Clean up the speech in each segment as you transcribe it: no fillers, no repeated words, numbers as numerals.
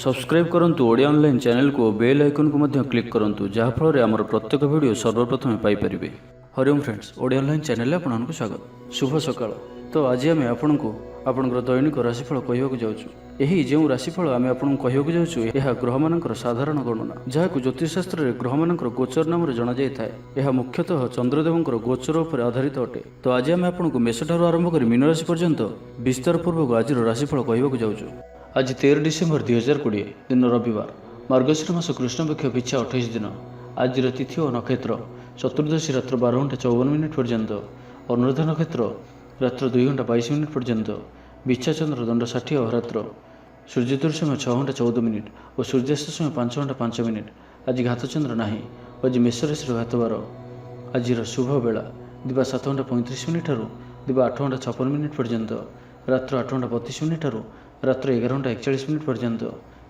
Subscribe करंतु Odia online channel को bell icon को मध्य क्लिक करंतु जहाँ फल आमर प्रत्येक वीडियो सर्वप्रथम Piper. Hariom friends, Odia online channel आपको स्वागत। शुभ सकाळ। तो आज आम आपको आपंकर दैनिक राशिफल कहवाक जाऊँ। यही जो राशिफल आम आपको कहवाक जाऊँ यह ग्रह मानकर साधारण गणना जहाँ ज्योतिषशास्त्र में ग्रह मानकर गोचर नाम जना जाए। यह मुख्यतः चंद्रदेवंकर गोचर उपर आधारित अटे। तो आज आम आपको मेष ठार आरंभ कर मीन राशि पर्यंत विस्तार पूर्वक आज राशिफल कहवाक जाऊँ। आज 13 डिसेम्बर 2020 दिन रविवार, मार्गशीर मास कृष्णपक्ष पिछा 28 दिन। आज तिथि और नक्षत्र चतुर्दशी रात्र 12:54 पर्यंत, अनुराधा नक्षत्र रात्र 2:22 पर्यंत, बिच्छा चंद्र दंड 60 अहोरात्र, सूर्योदय समय 6:14 और सूर्यास्त समय 5:05। आज घातचंद्र नहीं। आज मेष राशि घातबार। आज शुभ बेला दिवा 7:35 ठारू दिवा 8:56 पर्यंत, रात्र 8:32 ठारू रात्र 11:41 पर्यंत।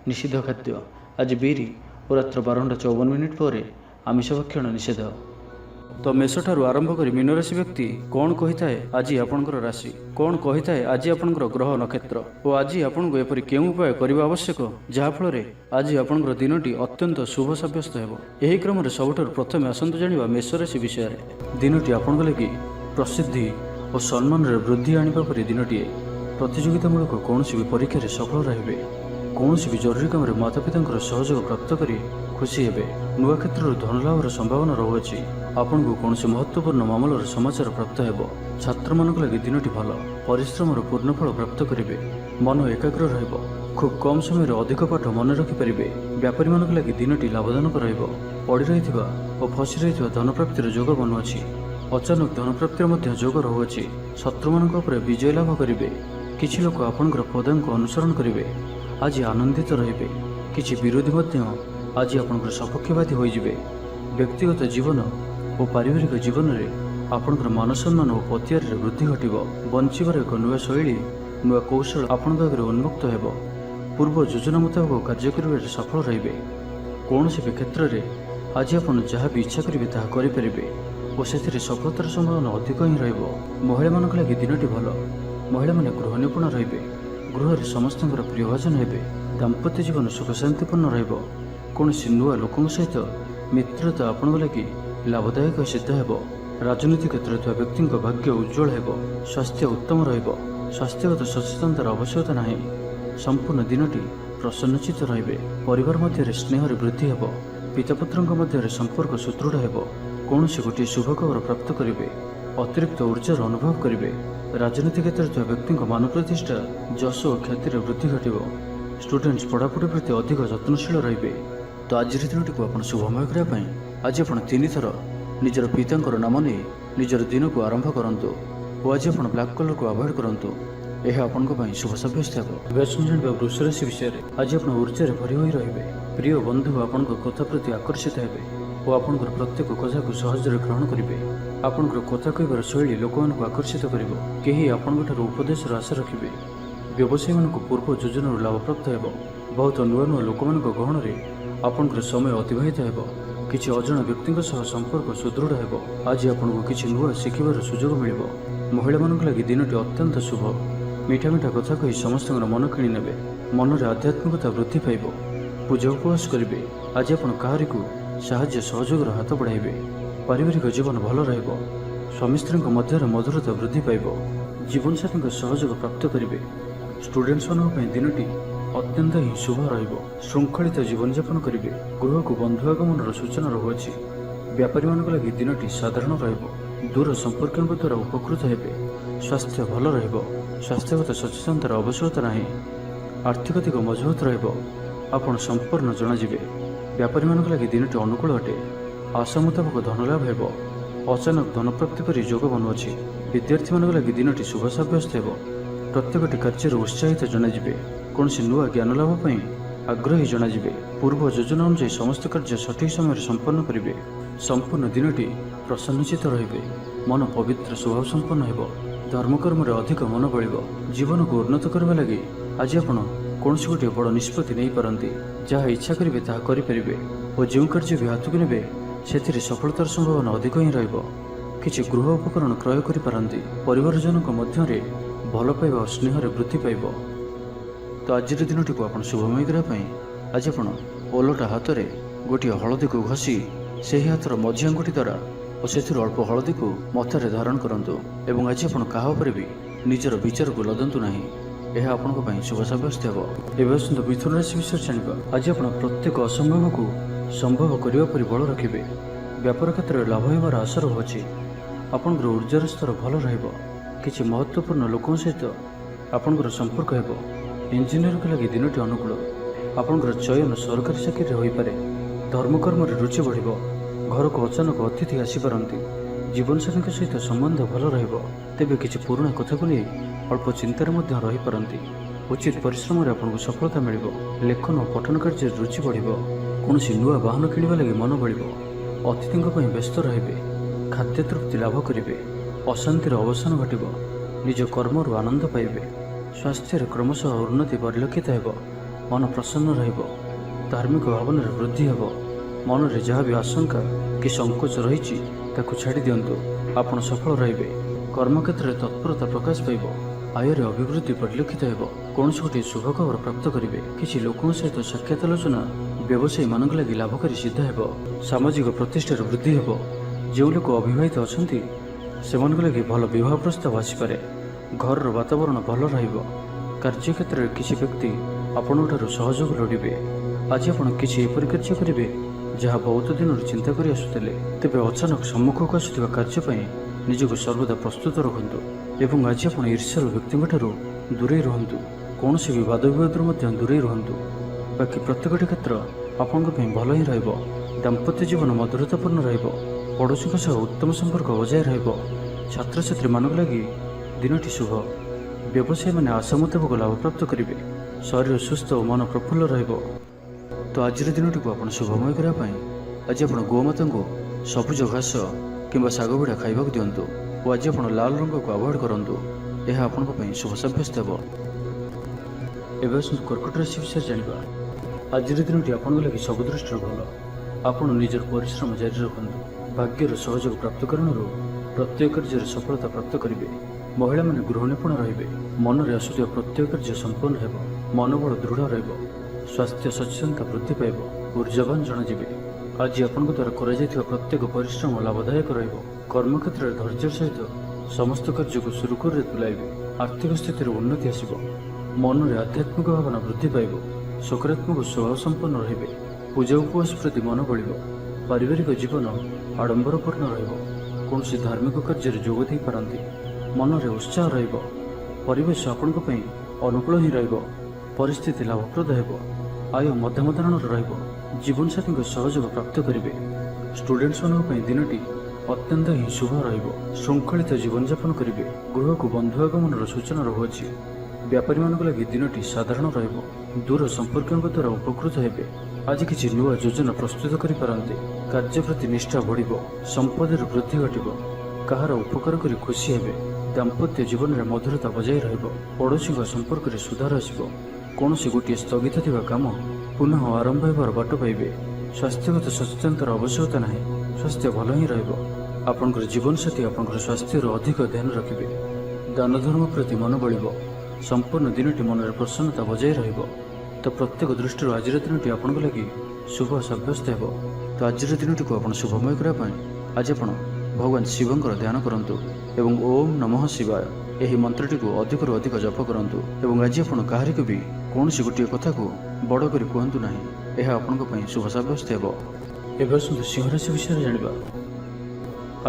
निषिद्ध खाद्य आज बीरी और रात्र 12:54 पर आमिष भक्षण निषेध। तो मेष ठारू आरंभ कर मीन राशि व्यक्ति कौन कही थाए आज आपंकर राशि, कौन कही थाए आज आपंकर ग्रह नक्षत्र और आज आपको एपरी केउं उपाय करने आवश्यक जहाँफल आज आपंकर दिनटी अत्यंत शुभ सब्यस्त हो। यही क्रम सबुठ प्रथम आसतु जाना मेष राशि विषय। दिनटी आपंक लगी प्रसिद्धि और सम्मान वृद्धि आने परी दिनटीए। प्रतियोगितामूलक कौन भी परीक्षा सफल रहे, कौन भी जरूरी काम माता पिता सहयोग प्राप्त कर खुशी हे। नुआ क्षेत्र धनलाभर संभावना रहुअछि। आपन को कौन महत्वपूर्ण मामलार समाचार प्राप्त हो। छात्र मान लगी दिनटी भल, परिश्रम पूर्णफल प्राप्त करेंगे। मन एकाग्र रहिब, खूब कम समय अधिक पाठ मन रखिपारे। व्यापारी मान लगी दिनटी लाभजनक रहिब। पड़ी रही और फसी रही धनप्राप्तिर जोग बनुअछि। अचानक धनप्राप्तिर जोग रहुअछि। शत्रु मान विजय लाभ करेंगे। किछि लोक आपनकर पदां को अनुसरण करेंगे। आज आनंदित रहिबे। किछि विरोधी आज आपनकर सपक्षपाती होइजिबे। व्यक्तिगत जीवन और पारिवारिक जीवन में आपनकर मान सम्मान और पतियार वृद्धि घटिबो। बंचिबार एक नुआ शैली नुआ कौशल आपन पाखरे उन्मुक्त हेबो। पूर्व योजना मुताबक कार्य करिबारे सफल रहिबे। कौन भी क्षेत्र में आज आपन जहाँ भी इच्छा करेंगे ताहा करिपारिबे और से सफलतार संभावना अधिक ही रहिबो। महिला मानक लगी दिनटी भल। महिला माने गृह निपुण रहिबे। गृह समस्त प्रियभाजन हेबे। दाम्पत्य जीवन सुख शांतिपूर्ण रहिबो। कौन नुआ लोक सहित मित्रता आपण लगी लाभदायक सिद्ध हेबो। राजनीति क्षेत्र में व्यक्ति भाग्य उज्जवल हेबो। स्वास्थ्य उत्तम रहिबो। स्वास्थ्यगत सचेतनतार आवश्यकता नहीं। संपूर्ण दिनटी प्रसन्नचित रहिबे। परिवार मध्य स्नेहर वृद्धि हेबो। पितापुत्र मध्य संपर्क सुदृढ़ हेबो। कौन गोटे शुभ खबर प्राप्त करेंगे। अतिरिक्त ऊर्जार अनुभव करेंगे। राजनीति क्षेत्र में व्यक्ति मान प्रतिष्ठा जश और ख्यातिर वृद्धि घटो। स्टूडेंट्स पढ़ापढ़ी प्रति अधिक जत्नशील रहिबे। तो आज दिनटी को आप शुभमय करने आज आप 3 थर निजर पिता नाम नहीं निजर दिन को आरंभ करूँ और आज आप ब्लैक कलर को अवॉइड करूँ। यह आपन शुभ सब्यस्त हो। वृष राशि विषय आज आप ऊर्जा भरी हो रहे। प्रिय बंधु आपण कथा प्रति आकर्षित हेबे और आपण प्रत्येक कथा को सहज ग्रहण करेंगे। आपण कथा कहबार शैली लोक आकर्षित कर कहीं आपण उपदेश आशा रखिए। व्यवसायी मान पूर्व योजना लाभ प्राप्त हो। बहुत नुआ नुआ लोक गहन आपंकर समय अतिबाहित हो। किसी अजणा व्यक्ति संपर्क सुदृढ़ हो। आज आपको किसी नुआ शिखिबार सुजोग मिल। महिला मान लगी दिनटी अत्यंत शुभ। मीठा मीठा कथा कही समस्त मन किणी ने। मनरे आध्यात्मिकता वृद्धि पाइब। पूजा उपवास करेंगे। आज आप कहारी को साहाय्य सहयोग हाथ बढ़ाइबे। पारिवारिक जीवन भल रहिबो। स्वामी स्त्री मध्य मधुरता वृद्धि पाइब। जीवनसाथी सहयोग प्राप्त करेंगे। स्टूडेंट्स मान दिनटी अत्यंत ही शुभ रहिबो। श्रृंखलित जीवन यापन करेंगे। गृह को बंधु आगमन सूचना रहुअछि। व्यापारी मान लगी दिनटी साधारण रहिबो। दूर संपर्क द्वारा उपकृत हेबे। स्वास्थ्य भल रहिबो। स्वास्थ्यगत सचेतनतार आवश्यकता नहीं। आर्थिक दिग मजबूत रहिबो। आपण संपूर्ण जनाजिबे। व्यापारी मान लगी दिनटी अनुकूल अटे। आशा मुताबक धनलाभ हेबो। अचानक धनप्राप्ति पर जोग बनुअछि। विद्यार्थी मान लगी दिनटी शुभ सब्यस्त हेबो। प्रत्येकटी कार्य उत्साहित जनाजिबे। कौन नुआ ज्ञान लाभ आग्रही जनाजिबे। पूर्व योजना अनुसार समस्त कार्य सठिक समय संपन्न करेंगे। संपूर्ण दिनटी प्रसन्नचित रहिबे। मन पवित्र स्वभाव संपन्न हेबो। धर्मकर्म अधिक मन बलिबो। जीवन को उन्नत करने लगी आज आप कौन गोटे बड़ निष्पत्ति नहीं पारती। जहाँ इच्छा करेंगे ताहा करेंगे और जो कार्य भी हाथ को ने से सफलतार संभावना अधिक ही रहिबो। किछि गृह उपकरण क्रय करि पारंती। परिवार जनक मध्य भल पाइबा और स्नेह वृद्धि पाइब। ତ ଆଜିର ଦିନଟିକୁ ଆପଣ ଶୁଭମୟ କରିବା ପାଇଁ ଆଜି ଆପଣ ଓଲଟା ହାତରେ ଗୋଟିଏ ହଳଦୀକୁ ଘଷି ସେହି ହାତର ମଝି ଆଙ୍ଗୁଠି ଦ୍ୱାରା ଓ ସେଥିରୁ ଅଳ୍ପ ହଳଦୀକୁ ମଥାରେ ଧାରଣ କରନ୍ତୁ ଏବଂ ଆଜି ଆପଣ କାହା ଉପରେ ବି ନିଜର ବିଚାରକୁ ଲଦନ୍ତୁ ନାହିଁ। ଏହା ଆପଣଙ୍କ ପାଇଁ ଶୁଭ ସାବ୍ୟସ୍ତ ହେବ। ଏବେ ଆସନ୍ତୁ ମିଥୁନ ରାଶି ବିଷୟରେ ଜାଣିବା। ଆଜି ଆପଣ ପ୍ରତ୍ୟେକ ଅସମ୍ଭବକୁ ସମ୍ଭବ କରିବା ପରି ବଳ ରଖିବେ। ବ୍ୟାପାର କ୍ଷେତ୍ରରେ ଲାଭ ହେବାର ଆଶା ରହୁଅଛି। ଆପଣଙ୍କର ଉର୍ଜାର ସ୍ତର ଭଲ ରହିବ। କିଛି ମହତ୍ତ୍ୱପୂର୍ଣ୍ଣ ଲୋକଙ୍କ ସହିତ ଆପଣଙ୍କର ସମ୍ପର୍କ ହେବ। ଇଞ୍ଜିନିୟରଙ୍କ ଲାଗି ଦିନଟି ଅନୁକୂଳ। ଆପଣଙ୍କର ଚୟନ ସରକାରୀ ଚାକିରିରେ ହୋଇପାରେ। ଧର୍ମକର୍ମରେ ରୁଚି ବଢ଼ିବ। ଘରକୁ ଅଚାନକ ଅତିଥି ଆସିପାରନ୍ତି। ଜୀବନସାଥୀଙ୍କ ସହିତ ସମ୍ବନ୍ଧ ଭଲ ରହିବ। ତେବେ କିଛି ପୁରୁଣା କଥାକୁ ନେଇ ଅଳ୍ପ ଚିନ୍ତାରେ ମଧ୍ୟ ରହିପାରନ୍ତି। ଉଚିତ ପରିଶ୍ରମରେ ଆପଣଙ୍କୁ ସଫଳତା ମିଳିବ। ଲେଖନ ଓ ପଠନ କାର୍ଯ୍ୟରେ ରୁଚି ବଢ଼ିବ। କୌଣସି ନୂଆ ବାହନ କିଣିବା ଲାଗି ମନ ବଳିବ। ଅତିଥିଙ୍କ ପାଇଁ ବ୍ୟସ୍ତ ରହିବେ। ଖାଦ୍ୟ ତୃପ୍ତି ଲାଭ କରିବେ। ଅଶାନ୍ତିର ଅବସାନ ଘଟିବ। ନିଜ କର୍ମରୁ ଆନନ୍ଦ ପାଇବେ। ସ୍ୱାସ୍ଥ୍ୟରେ କ୍ରମଶଃ ଉନ୍ନତି ପରିଲକ୍ଷିତ ହେବ। ମନ ପ୍ରସନ୍ନ ରହିବ। ଧାର୍ମିକ ଭାବନାରେ ବୃଦ୍ଧି ହେବ। ମନରେ ଯାହା ବି ଆଶଙ୍କା କି ସଂକୋଚ ରହିଛି ତାକୁ ଛାଡ଼ି ଦିଅନ୍ତୁ। ଆପଣ ସଫଳ ରହିବେ। କର୍ମକ୍ଷେତ୍ରରେ ତତ୍ପରତା ପ୍ରକାଶ ପାଇବ। ଆୟରେ ଅଭିବୃଦ୍ଧି ପରିଲକ୍ଷିତ ହେବ। କୌଣସି ଗୋଟିଏ ଶୁଭ ଖବର ପ୍ରାପ୍ତ କରିବେ। କିଛି ଲୋକଙ୍କ ସହିତ ସାକ୍ଷାତ ଆଲୋଚନା ବ୍ୟବସାୟୀମାନଙ୍କ ଲାଗି ଲାଭକାରୀ ସିଦ୍ଧ ହେବ। ସାମାଜିକ ପ୍ରତିଷ୍ଠାର ବୃଦ୍ଧି ହେବ। ଯେଉଁ ଲୋକ ଅବିବାହିତ ଅଛନ୍ତି ସେମାନଙ୍କ ଲାଗି ଭଲ ବିବାହ ପ୍ରସ୍ତାବ ଆସିପାରେ। ଘରର ବାତାବରଣ ଭଲ ରହିବ। କାର୍ଯ୍ୟକ୍ଷେତ୍ରରେ କିଛି ବ୍ୟକ୍ତି ଆପଣଙ୍କଠାରୁ ସହଯୋଗ ଲୋଡ଼ିବେ। ଆଜି ଆପଣ କିଛି ଏପରି କାର୍ଯ୍ୟ କରିବେ ଯାହା ବହୁତ ଦିନରୁ ଚିନ୍ତା କରି ଆସୁଥିଲେ। ତେବେ ଅଚାନକ ସମ୍ମୁଖକୁ ଆସୁଥିବା କାର୍ଯ୍ୟ ପାଇଁ ନିଜକୁ ସର୍ବଦା ପ୍ରସ୍ତୁତ ରଖନ୍ତୁ ଏବଂ ଆଜି ଆପଣ ଈର୍ଷ୍ୟାଳୁ ବ୍ୟକ୍ତିଙ୍କଠାରୁ ଦୂରେଇ ରୁହନ୍ତୁ। କୌଣସି ବି ବାଦ ବିବାଦରୁ ମଧ୍ୟ ଦୂରେଇ ରୁହନ୍ତୁ। ବାକି ପ୍ରତ୍ୟେକଟି କ୍ଷେତ୍ର ଆପଣଙ୍କ ପାଇଁ ଭଲ ହିଁ ରହିବ। ଦାମ୍ପତ୍ୟ ଜୀବନ ମଧୁରତାପୂର୍ଣ୍ଣ ରହିବ। ପଡ଼ୋଶୀଙ୍କ ସହ ଉତ୍ତମ ସମ୍ପର୍କ ବଜାୟ ରହିବ। ଛାତ୍ରଛାତ୍ରୀମାନଙ୍କ ଲାଗି ଦିନଟି ଶୁଭ। ବ୍ୟବସାୟୀମାନେ ଆଶା ମୁତାବକ ଲାଭପ୍ରାପ୍ତ କରିବେ। ଶରୀର ସୁସ୍ଥ ଓ ମନ ପ୍ରଫୁଲ୍ଲ ରହିବ। ତ ଆଜିର ଦିନଟିକୁ ଆପଣ ଶୁଭମୟ କରିବା ପାଇଁ ଆଜି ଆପଣ ଗୋମାତାଙ୍କୁ ସବୁଜ ଘାସ କିମ୍ବା ଶାଗ ବିଡ଼ା ଖାଇବାକୁ ଦିଅନ୍ତୁ ଓ ଆଜି ଆପଣ ଲାଲ ରଙ୍ଗକୁ ଆଭଏଡ଼ କରନ୍ତୁ। ଏହା ଆପଣଙ୍କ ପାଇଁ ଶୁଭ ସାବ୍ୟସ୍ତ ହେବ। ଏବେ ଆସନ୍ତୁ କର୍କଟ ରାଶି ବିଷୟରେ ଜାଣିବା। ଆଜିର ଦିନଟି ଆପଣଙ୍କ ଲାଗି ସବୁ ଦୃଷ୍ଟିରୁ ଭଲ। ଆପଣ ନିଜର ପରିଶ୍ରମ ଜାରି ରଖନ୍ତୁ। ଭାଗ୍ୟର ସହଯୋଗ ପ୍ରାପ୍ତ କାରଣରୁ ପ୍ରତ୍ୟେକ କାର୍ଯ୍ୟରେ ସଫଳତା ପ୍ରାପ୍ତ କରିବେ। ମହିଳାମାନେ ଗୃହ ନିପୁଣ ରହିବେ। ମନରେ ଆସୁଥିବା ପ୍ରତ୍ୟେକ କାର୍ଯ୍ୟ ସମ୍ପନ୍ନ ହେବ। ମନୋବଳ ଦୃଢ଼ ରହିବ। ସ୍ୱାସ୍ଥ୍ୟ ସଚେତନତା ବୃଦ୍ଧି ପାଇବ। ଊର୍ଜାବାନ ଜଣାଯିବେ। ଆଜି ଆପଣଙ୍କ ଦ୍ୱାରା କରାଯାଇଥିବା ପ୍ରତ୍ୟେକ ପରିଶ୍ରମ ଲାଭଦାୟକ ରହିବ। କର୍ମକ୍ଷେତ୍ରରେ ଧୈର୍ଯ୍ୟର ସହିତ ସମସ୍ତ କାର୍ଯ୍ୟକୁ ସୁରୁଖୁରୁରେ ତୁଲାଇବେ। ଆର୍ଥିକ ସ୍ଥିତିରେ ଉନ୍ନତି ଆସିବ। ମନରେ ଆଧ୍ୟାତ୍ମିକ ଭାବନା ବୃଦ୍ଧି ପାଇବ। ସକାରାତ୍ମକ ସ୍ୱଭାବ ସମ୍ପନ୍ନ ରହିବେ। ପୂଜା ଉପବାସ ପ୍ରତି ମନ ବଳିବ। ପାରିବାରିକ ଜୀବନ ଆଡ଼ମ୍ବରପୂର୍ଣ୍ଣ ରହିବ। କୌଣସି ଧାର୍ମିକ କାର୍ଯ୍ୟରେ ଯୋଗ ଦେଇପାରନ୍ତି। ମନରେ ଉତ୍ସାହ ରହିବ। ପରିବେଶ ଆପଣଙ୍କ ପାଇଁ ଅନୁକୂଳ ହିଁ ରହିବ। ପରିସ୍ଥିତି ଲାଭପ୍ରଦ ହେବ। ଆୟ ମଧ୍ୟମ ଧରଣର ରହିବ। ଜୀବନସାଥୀଙ୍କ ସହଯୋଗ ପ୍ରାପ୍ତ କରିବେ। ଷ୍ଟୁଡେଣ୍ଟମାନଙ୍କ ପାଇଁ ଦିନଟି ଅତ୍ୟନ୍ତ ହିଁ ଶୁଭ ରହିବ। ଶୃଙ୍ଖଳିତ ଜୀବନଯାପନ କରିବେ। ଗୃହକୁ ବନ୍ଧୁ ଆଗମନର ସୂଚନା ରହୁଅଛି। ବ୍ୟାପାରୀମାନଙ୍କ ଲାଗି ଦିନଟି ସାଧାରଣ ରହିବ। ଦୂର ସମ୍ପର୍କୀୟଙ୍କ ଦ୍ୱାରା ଉପକୃତ ହେବେ। ଆଜି କିଛି ନୂଆ ଯୋଜନା ପ୍ରସ୍ତୁତ କରିପାରନ୍ତି। କାର୍ଯ୍ୟ ପ୍ରତି ନିଷ୍ଠା ବଢ଼ିବ। ସମ୍ପଦରେ ବୃଦ୍ଧି ଘଟିବ। କାହାର ଉପକାର କରି ଖୁସି ହେବେ। ଦାମ୍ପତ୍ୟ ଜୀବନରେ ମଧୁରତା ବଜାୟ ରହିବ। ପଡ଼ୋଶୀଙ୍କ ସମ୍ପର୍କରେ ସୁଧାର ଆସିବ। କୌଣସି ଗୋଟିଏ ସ୍ଥଗିତ ଥିବା କାମ ପୁନଃ ଆରମ୍ଭ ହେବାର ବାଟ ପାଇବେ। ସ୍ୱାସ୍ଥ୍ୟଗତ ସଚେତନତାର ଆବଶ୍ୟକତା ନାହିଁ। ସ୍ୱାସ୍ଥ୍ୟ ଭଲ ହିଁ ରହିବ। ଆପଣଙ୍କର ଜୀବନସାଥୀ ଆପଣଙ୍କର ସ୍ୱାସ୍ଥ୍ୟର ଅଧିକ ଧ୍ୟାନ ରଖିବେ। ଦାନ ଧର୍ମ ପ୍ରତି ମନ ବଳିବ। ସମ୍ପୂର୍ଣ୍ଣ ଦିନଟି ମନରେ ପ୍ରସନ୍ନତା ବଜାୟ ରହିବ। ତ ପ୍ରତ୍ୟେକ ଦୃଷ୍ଟିରୁ ଆଜିର ଦିନଟି ଆପଣଙ୍କ ଲାଗି ଶୁଭ ସାବ୍ୟସ୍ତ ହେବ। ତ ଆଜିର ଦିନଟିକୁ ଆପଣ ଶୁଭମୟ କରିବା ପାଇଁ ଆଜି ଆପଣ ଭଗବାନ ଶିବଙ୍କର ଧ୍ୟାନ କରନ୍ତୁ ଏବଂ ଓମ୍ ନମଃ ଶିବାୟ ଏହି ମନ୍ତ୍ରଟିକୁ ଅଧିକରୁ ଅଧିକ ଜପ କରନ୍ତୁ ଏବଂ ଆଜି ଆପଣ କାହାରିକୁ ବି କୌଣସି ଗୋଟିଏ କଥାକୁ ବଡ଼ କରି କୁହନ୍ତୁ ନାହିଁ। ଏହା ଆପଣଙ୍କ ପାଇଁ ଶୁଭ ସାବ୍ୟସ୍ତ ହେବ। ଏବେ ଆସନ୍ତୁ ସିଂହ ରାଶି ବିଷୟରେ ଜାଣିବା।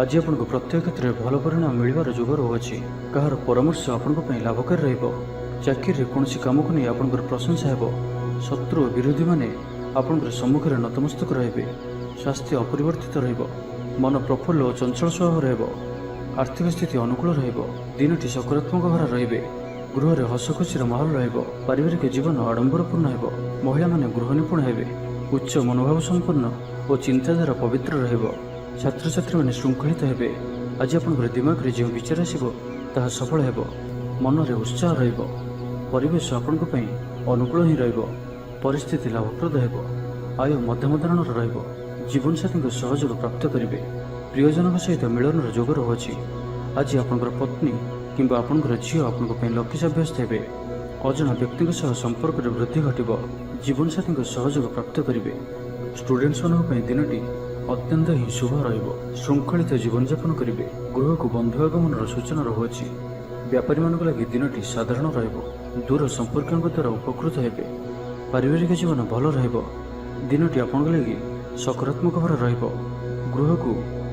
ଆଜି ଆପଣଙ୍କୁ ପ୍ରତ୍ୟେକ କ୍ଷେତ୍ରରେ ଭଲ ପରିଣାମ ମିଳିବାର ଯୋଗ ରହୁଅଛି। କାହାର ପରାମର୍ଶ ଆପଣଙ୍କ ପାଇଁ ଲାଭକାରୀ ରହିବ। ଚାକିରିରେ କୌଣସି କାମକୁ ନେଇ ଆପଣଙ୍କର ପ୍ରଶଂସା ହେବ। ଶତ୍ରୁ ଓ ବିରୋଧୀମାନେ ଆପଣଙ୍କର ସମ୍ମୁଖରେ ନତମସ୍ତକ ରହିବେ। ସ୍ୱାସ୍ଥ୍ୟ ଅପରିବର୍ତ୍ତିତ ରହିବ। ମନ ପ୍ରଫୁଲ୍ଲ ଓ ଚଞ୍ଚଳ ସ୍ୱଭାବ ରହିବ। ଆର୍ଥିକ ସ୍ଥିତି ଅନୁକୂଳ ରହିବ। ଦିନଟି ସକାରାତ୍ମକ ଭାବରେ ରହିବେ। ଗୃହରେ ହସଖୁସିର ମାହୋଲ ରହିବ। ପାରିବାରିକ ଜୀବନ ଆଡ଼ମ୍ବରପୂର୍ଣ୍ଣ ହେବ। ମହିଳାମାନେ ଗୃହ ନିପୁଣ ହେବେ। ଉଚ୍ଚ ମନୋଭାବ ସମ୍ପନ୍ନ ଓ ଚିନ୍ତାଧାରା ପବିତ୍ର ରହିବ। ଛାତ୍ରଛାତ୍ରୀମାନେ ଶୃଙ୍ଖଳିତ ହେବେ। ଆଜି ଆପଣଙ୍କର ଦିମାଗରେ ଯେଉଁ ବିଚାର ଆସିବ ତାହା ସଫଳ ହେବ। ମନରେ ଉତ୍ସାହ ରହିବ। ପରିବେଶ ଆପଣଙ୍କ ପାଇଁ ଅନୁକୂଳ ହିଁ ରହିବ। ପରିସ୍ଥିତି ଲାଭପ୍ରଦ ହେବ। ଆୟ ମଧ୍ୟମ ଧରଣର ରହିବ। ଜୀବନସାଥୀଙ୍କ ସହଯୋଗ ପ୍ରାପ୍ତ କରିବେ। ପ୍ରିୟଜନଙ୍କ ସହିତ ମିଳନର ଯୋଗ ରହୁଅଛି। ଆଜି ଆପଣଙ୍କର ପତ୍ନୀ କିମ୍ବା ଆପଣଙ୍କର ଝିଅ ଆପଣଙ୍କ ପାଇଁ ଲକି ସାବ୍ୟସ୍ତ ହେବେ। ଅଜଣା ବ୍ୟକ୍ତିଙ୍କ ସହ ସମ୍ପର୍କରେ ବୃଦ୍ଧି ଘଟିବ। ଜୀବନସାଥୀଙ୍କ ସହଯୋଗ ପ୍ରାପ୍ତ କରିବେ। ଷ୍ଟୁଡେଣ୍ଟମାନଙ୍କ ପାଇଁ ଦିନଟି ଅତ୍ୟନ୍ତ ହିଁ ଶୁଭ ରହିବ। ଶୃଙ୍ଖଳିତ ଜୀବନଯାପନ କରିବେ। ଗୃହକୁ ବନ୍ଧୁ ଆଗମନର ସୂଚନା ରହୁଅଛି। ବେପାରୀମାନଙ୍କ ଲାଗି ଦିନଟି ସାଧାରଣ ରହିବ। ଦୂର ସମ୍ପର୍କୀୟଙ୍କ ଦ୍ୱାରା ଉପକୃତ ହେବେ। ପାରିବାରିକ ଜୀବନ ଭଲ ରହିବ। ଦିନଟି ଆପଣଙ୍କ ଲାଗି ସକାରାତ୍ମକ ଭାବରେ ରହିବ। ଗୃହକୁ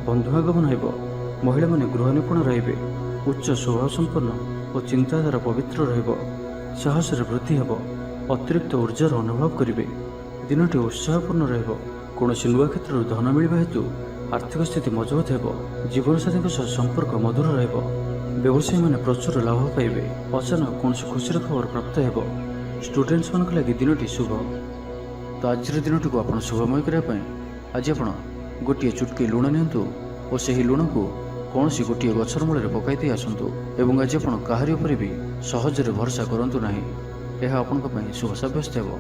ବନ୍ଧୁ ଆଗମନ ହେବ। ମହିଳାମାନେ ଗୃହ ନିପୁଣ ରହିବେ। ଉଚ୍ଚ ସ୍ୱଭାବ ସମ୍ପନ୍ନ ଓ ଚିନ୍ତାଧାରା ପବିତ୍ର ରହିବ। ସାହସରେ ବୃଦ୍ଧି ହେବ। ଅତିରିକ୍ତ ଉର୍ଜାର ଅନୁଭବ କରିବେ। ଦିନଟି ଉତ୍ସାହପୂର୍ଣ୍ଣ ରହିବ। କୌଣସି ନୂଆ କ୍ଷେତ୍ରରୁ ଧନ ମିଳିବା ହେତୁ ଆର୍ଥିକ ସ୍ଥିତି ମଜବୁତ ହେବ। ଜୀବନସାଥୀଙ୍କ ସହ ସମ୍ପର୍କ ମଧୁର ରହିବ। ବ୍ୟବସାୟୀମାନେ ପ୍ରଚୁର ଲାଭ ପାଇବେ। ଅଚାନକ କୌଣସି ଖୁସିର ଖବର ପ୍ରାପ୍ତ ହେବ। ଷ୍ଟୁଡେଣ୍ଟମାନଙ୍କ ଲାଗି ଦିନଟି ଶୁଭ। ତ ଆଜିର ଦିନଟିକୁ ଆପଣ ଶୁଭମୟ କରିବା ପାଇଁ ଆଜି ଆପଣ ଗୋଟିଏ ଚୁଟକି ଲୁଣ ନିଅନ୍ତୁ ଓ ସେହି ଲୁଣକୁ କୌଣସି ଗୋଟିଏ ଗଛର ମୂଳରେ ପକାଇ ଦେଇ ଆସନ୍ତୁ ଏବଂ ଆଜି ଆପଣ କାହାରି ଉପରେ ବି ସହଜରେ ଭରସା କରନ୍ତୁ ନାହିଁ। ଏହା ଆପଣଙ୍କ ପାଇଁ ଶୁଭ ସାବ୍ୟସ୍ତ ହେବ।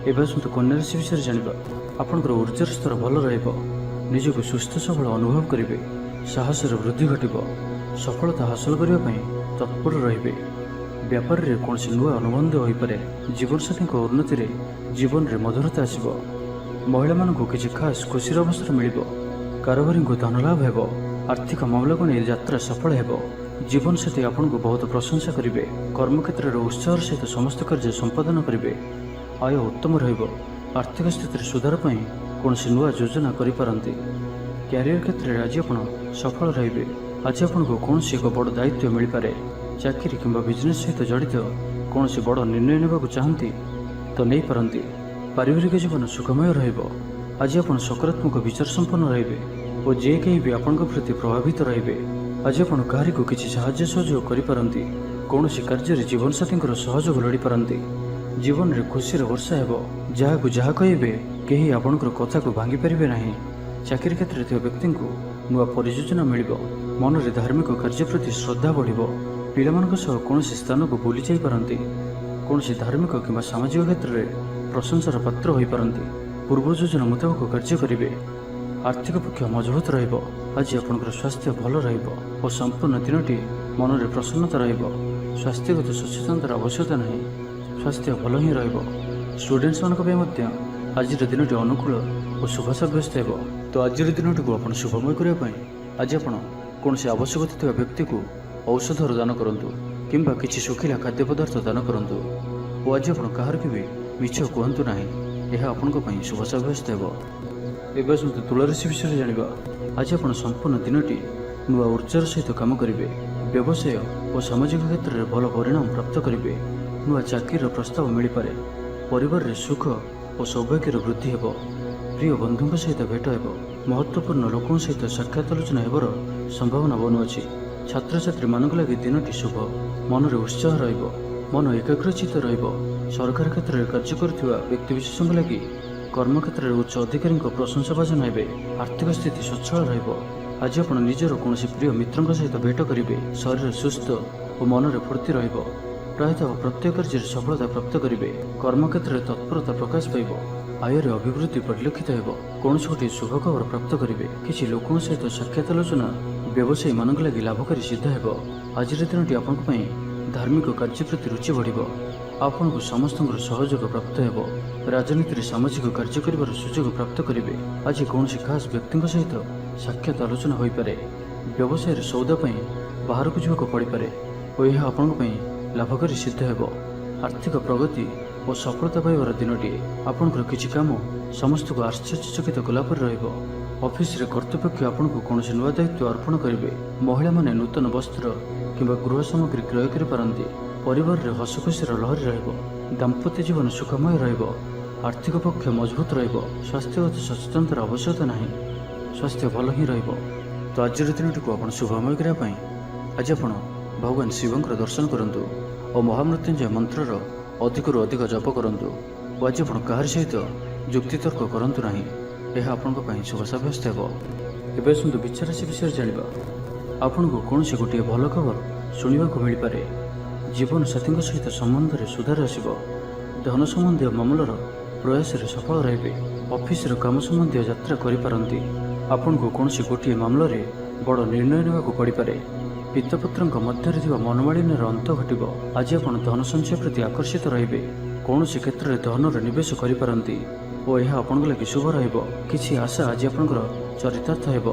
ଏବେ ଆସନ୍ତୁ କନ୍ୟା ରାଶି ବିଷୟରେ ଜାଣିବା। ଆପଣଙ୍କର ଉର୍ଜାର ସ୍ତର ଭଲ ରହିବ। ନିଜକୁ ସୁସ୍ଥ ସବଳ ଅନୁଭବ କରିବେ। ସାହସରେ ବୃଦ୍ଧି ଘଟିବ। ସଫଳତା ହାସଲ କରିବା ପାଇଁ ତତ୍ପର ରହିବେ। ବ୍ୟାପାରରେ କୌଣସି ନୂଆ ଅନୁବନ୍ଧ ହୋଇପାରେ। ଜୀବନସାଥୀଙ୍କ ଉନ୍ନତିରେ ଜୀବନରେ ମଧୁରତା ଆସିବ। ମହିଳାମାନଙ୍କୁ କିଛି ଖାସ୍ ଖୁସିର ଅବସର ମିଳିବ। କାରବାରୀଙ୍କୁ ଧନ ଲାଭ ହେବ। ଆର୍ଥିକ ମାମଲାକୁ ନେଇ ଯାତ୍ରା ସଫଳ ହେବ। ଜୀବନସାଥୀ ଆପଣଙ୍କୁ ବହୁତ ପ୍ରଶଂସା କରିବେ। କର୍ମକ୍ଷେତ୍ରରେ ଉତ୍ସାହର ସହିତ ସମସ୍ତ କାର୍ଯ୍ୟ ସମ୍ପାଦନ କରିବେ। ଆୟ ଉତ୍ତମ ରହିବ। ଆର୍ଥିକ ସ୍ଥିତିରେ ସୁଧାର ପାଇଁ କୌଣସି ନୂଆ ଯୋଜନା କରିପାରନ୍ତି। କ୍ୟାରିୟର କ୍ଷେତ୍ରରେ ଆଜି ଆପଣ ସଫଳ ରହିବେ। ଆଜି ଆପଣଙ୍କୁ କୌଣସି ଏକ ବଡ଼ ଦାୟିତ୍ୱ ମିଳିପାରେ। ଚାକିରି କିମ୍ବା ବିଜନେସ୍ ସହିତ ଜଡ଼ିତ କୌଣସି ବଡ଼ ନିର୍ଣ୍ଣୟ ନେବାକୁ ଚାହାନ୍ତି ତ ନେଇପାରନ୍ତି। ପାରିବାରିକ ଜୀବନ ସୁଖମୟ ରହିବ। ଆଜି ଆପଣ ସକାରାତ୍ମକ ବିଚାର ସମ୍ପନ୍ନ ରହିବେ ଓ ଯେ କେହି ବି ଆପଣଙ୍କ ପ୍ରତି ପ୍ରଭାବିତ ରହିବେ। ଆଜି ଆପଣ କାହାରିକୁ କିଛି ସାହାଯ୍ୟ ସହଯୋଗ କରିପାରନ୍ତି। କୌଣସି କାର୍ଯ୍ୟରେ ଜୀବନସାଥୀଙ୍କର ସହଯୋଗ ଲୋଡ଼ିପାରନ୍ତି। ଜୀବନରେ ଖୁସିର ବର୍ଷା ହେବ। ଯାହାକୁ ଯାହା କହିବେ କେହି ଆପଣଙ୍କର କଥାକୁ ଭାଙ୍ଗିପାରିବେ ନାହିଁ। ଚାକିରି କ୍ଷେତ୍ରରେ ଥିବା ବ୍ୟକ୍ତିଙ୍କୁ ନୂଆ ପରିଯୋଜନା ମିଳିବ। ମନରେ ଧାର୍ମିକ କାର୍ଯ୍ୟ ପ୍ରତି ଶ୍ରଦ୍ଧା ବଢ଼ିବ। ପିଲାମାନଙ୍କ ସହ କୌଣସି ସ୍ଥାନକୁ ବୁଲି ଯାଇପାରନ୍ତି। କୌଣସି ଧାର୍ମିକ କିମ୍ବା ସାମାଜିକ କ୍ଷେତ୍ରରେ ପ୍ରଶଂସାର ପାତ୍ର ହୋଇପାରନ୍ତି। ପୂର୍ବ ଯୋଜନା ମୁତାବକ କାର୍ଯ୍ୟ କରିବେ। ଆର୍ଥିକ ପକ୍ଷ ମଜବୁତ ରହିବ। ଆଜି ଆପଣଙ୍କର ସ୍ୱାସ୍ଥ୍ୟ ଭଲ ରହିବ ଓ ସମ୍ପୂର୍ଣ୍ଣ ଦିନଟି ମନରେ ପ୍ରସନ୍ନତା ରହିବ। ସ୍ୱାସ୍ଥ୍ୟଗତ ସଚେତନତାର ଆବଶ୍ୟକତା ନାହିଁ। ସ୍ୱାସ୍ଥ୍ୟ ଭଲ ହିଁ ରହିବ। ଷ୍ଟୁଡେଣ୍ଟମାନଙ୍କ ପାଇଁ ମଧ୍ୟ ଆଜିର ଦିନଟି ଅନୁକୂଳ ଓ ଶୁଭ ସାବ୍ୟସ୍ତ ହେବ। ତ ଆଜିର ଦିନଟିକୁ ଆପଣ ଶୁଭମୟ କରିବା ପାଇଁ ଆଜି ଆପଣ କୌଣସି ଆବଶ୍ୟକତା ଥିବା ବ୍ୟକ୍ତିକୁ ଔଷଧର ଦାନ କରନ୍ତୁ କିମ୍ବା କିଛି ଶୁଖିଲା ଖାଦ୍ୟ ପଦାର୍ଥ ଦାନ କରନ୍ତୁ ଓ ଆଜି ଆପଣ କାହାରିକୁ ବି ମିଛ କୁହନ୍ତୁ ନାହିଁ। ଏହା ଆପଣଙ୍କ ପାଇଁ ଶୁଭ ସାବ୍ୟସ୍ତ ହେବ। ଏବେ ଆସନ୍ତୁ ତୁଳା ରାଶି ବିଷୟରେ ଜାଣିବା। ଆଜି ଆପଣ ସମ୍ପୂର୍ଣ୍ଣ ଦିନଟି ନୂଆ ଉର୍ଜାର ସହିତ କାମ କରିବେ। ବ୍ୟବସାୟ ଓ ସାମାଜିକ କ୍ଷେତ୍ରରେ ଭଲ ପରିଣାମ ପ୍ରାପ୍ତ କରିବେ। ନୂଆ ଚାକିରିର ପ୍ରସ୍ତାବ ମିଳିପାରେ। ପରିବାରରେ ସୁଖ ଓ ସୌଭାଗ୍ୟର ବୃଦ୍ଧି ହେବ। ପ୍ରିୟ ବନ୍ଧୁଙ୍କ ସହିତ ଭେଟ ହେବ। ମହତ୍ତ୍ୱପୂର୍ଣ୍ଣ ଲୋକଙ୍କ ସହିତ ସାକ୍ଷାତ ଆଲୋଚନା ହେବାର ସମ୍ଭାବନା ବନୁଅଛି। ଛାତ୍ରଛାତ୍ରୀମାନଙ୍କ ଲାଗି ଦିନଟି ଶୁଭ। ମନରେ ଉତ୍ସାହ ରହିବ। ମନ ଏକାଗ୍ରଚିତ ରହିବ। ସରକାର କ୍ଷେତ୍ରରେ କାର୍ଯ୍ୟ କରୁଥିବା ବ୍ୟକ୍ତିବିଶେଷଙ୍କ ଲାଗି କର୍ମକ୍ଷେତ୍ରରେ ଉଚ୍ଚ ଅଧିକାରୀଙ୍କ ପ୍ରଶଂସାଭାଜନ ହେବେ। ଆର୍ଥିକ ସ୍ଥିତି ସ୍ୱଚ୍ଛଳ ରହିବ। ଆଜି ଆପଣ ନିଜର କୌଣସି ପ୍ରିୟ ମିତ୍ରଙ୍କ ସହିତ ଭେଟ କରିବେ। ଶରୀର ସୁସ୍ଥ ଓ ମନରେ ଫୁର୍ତ୍ତି ରହିବ। ପ୍ରାୟତଃ ପ୍ରତ୍ୟେକ କାର୍ଯ୍ୟରେ ସଫଳତା ପ୍ରାପ୍ତ କରିବେ। କର୍ମକ୍ଷେତ୍ରରେ ତତ୍ପରତା ପ୍ରକାଶ ପାଇବ। ଆୟରେ ଅଭିବୃଦ୍ଧି ପରିଲକ୍ଷିତ ହେବ। କୌଣସି ଗୋଟିଏ ଶୁଭ ଖବର ପ୍ରାପ୍ତ କରିବେ। କିଛି ଲୋକଙ୍କ ସହିତ ସାକ୍ଷାତ ଆଲୋଚନା ବ୍ୟବସାୟୀମାନଙ୍କ ଲାଗି ଲାଭକାରୀ ସିଦ୍ଧ ହେବ। ଆଜିର ଦିନଟି ଆପଣଙ୍କ ପାଇଁ ଧାର୍ମିକ କାର୍ଯ୍ୟ ପ୍ରତି ରୁଚି ବଢ଼ିବ। ଆପଣଙ୍କୁ ସମସ୍ତଙ୍କର ସହଯୋଗ ପ୍ରାପ୍ତ ହେବ। ରାଜନୀତିରେ ସାମାଜିକ କାର୍ଯ୍ୟ କରିବାର ସୁଯୋଗ ପ୍ରାପ୍ତ କରିବେ। ଆଜି କୌଣସି ଖାସ୍ ବ୍ୟକ୍ତିଙ୍କ ସହିତ ସାକ୍ଷାତ ଆଲୋଚନା ହୋଇପାରେ। ବ୍ୟବସାୟରେ ସୌଦା ପାଇଁ ବାହାରକୁ ଯିବାକୁ ପଡ଼ିପାରେ ଓ ଏହା ଆପଣଙ୍କ ପାଇଁ ଲାଭକାରୀ ସିଦ୍ଧ ହେବ। ଆର୍ଥିକ ପ୍ରଗତି ଓ ସଫଳତା ପାଇବାର ଦିନଟିଏ। ଆପଣଙ୍କର କିଛି କାମ ସମସ୍ତଙ୍କୁ ଆଶ୍ଚର୍ଯ୍ୟଚକିତ କଲା ପରି ରହିବ। ଅଫିସରେ କର୍ତ୍ତୃପକ୍ଷ ଆପଣଙ୍କୁ କୌଣସି ନୂଆ ଦାୟିତ୍ୱ ଅର୍ପଣ କରିବେ। ମହିଳାମାନେ ନୂତନ ବସ୍ତ୍ର କିମ୍ବା ଗୃହ ସାମଗ୍ରୀ କ୍ରୟ କରିପାରନ୍ତି। ପରିବାରରେ ହସଖୁସିର ଲହରୀ ରହିବ। ଦାମ୍ପତ୍ୟ ଜୀବନ ସୁଖମୟ ରହିବ। ଆର୍ଥିକ ପକ୍ଷ ମଜବୁତ ରହିବ। ସ୍ୱାସ୍ଥ୍ୟଗତ ସଚେତନତାର ଆବଶ୍ୟକତା ନାହିଁ। ସ୍ୱାସ୍ଥ୍ୟ ଭଲ ହିଁ ରହିବ। ତ ଆଜିର ଦିନଟିକୁ ଆପଣ ଶୁଭମୟ କରିବା ପାଇଁ ଆଜି ଆପଣ ଭଗବାନ ଶିବଙ୍କର ଦର୍ଶନ କରନ୍ତୁ ଓ ମହାମୃତ୍ୟୁଞ୍ଜୟ ମନ୍ତ୍ରର ଅଧିକରୁ ଅଧିକ ଜପ କରନ୍ତୁ ଓ ଆଜି ଆପଣ କାହାରି ସହିତ ଯୁକ୍ତିତର୍କ କରନ୍ତୁ ନାହିଁ। ଏହା ଆପଣଙ୍କ ପାଇଁ ଶୁଭ ସାବ୍ୟସ୍ତ ହେବ। ଏବେ ଆସନ୍ତୁ ବିଚାର ରାଶି ବିଷୟରେ ଜାଣିବା। ଆପଣଙ୍କୁ କୌଣସି ଗୋଟିଏ ଭଲ ଖବର ଶୁଣିବାକୁ ମିଳିପାରେ। ଜୀବନସାଥୀଙ୍କ ସହିତ ସମ୍ବନ୍ଧରେ ସୁଧାର ଆସିବ। ଧନ ସମ୍ବନ୍ଧୀୟ ମାମଲାର ପ୍ରୟାସରେ ସଫଳ ରହିବେ। ଅଫିସର କାମ ସମ୍ବନ୍ଧୀୟ ଯାତ୍ରା କରିପାରନ୍ତି। ଆପଣଙ୍କୁ କୌଣସି ଗୋଟିଏ ମାମଲାରେ ବଡ଼ ନିର୍ଣ୍ଣୟ ନେବାକୁ ପଡ଼ିପାରେ। ପିତପୁତ୍ରଙ୍କ ମଧ୍ୟରେ ଥିବା ମନୋମାଳିନ୍ୟର ଅନ୍ତ ଘଟିବ। ଆଜି ଆପଣ ଧନ ସଞ୍ଚୟ ପ୍ରତି ଆକର୍ଷିତ ରହିବେ। କୌଣସି କ୍ଷେତ୍ରରେ ଧନର ନିବେଶ କରିପାରନ୍ତି ଓ ଏହା ଆପଣଙ୍କ ଲାଗି ଶୁଭ ରହିବ। କିଛି ଆଶା ଆଜି ଆପଣଙ୍କର ଚରିତାର୍ଥ ହେବ।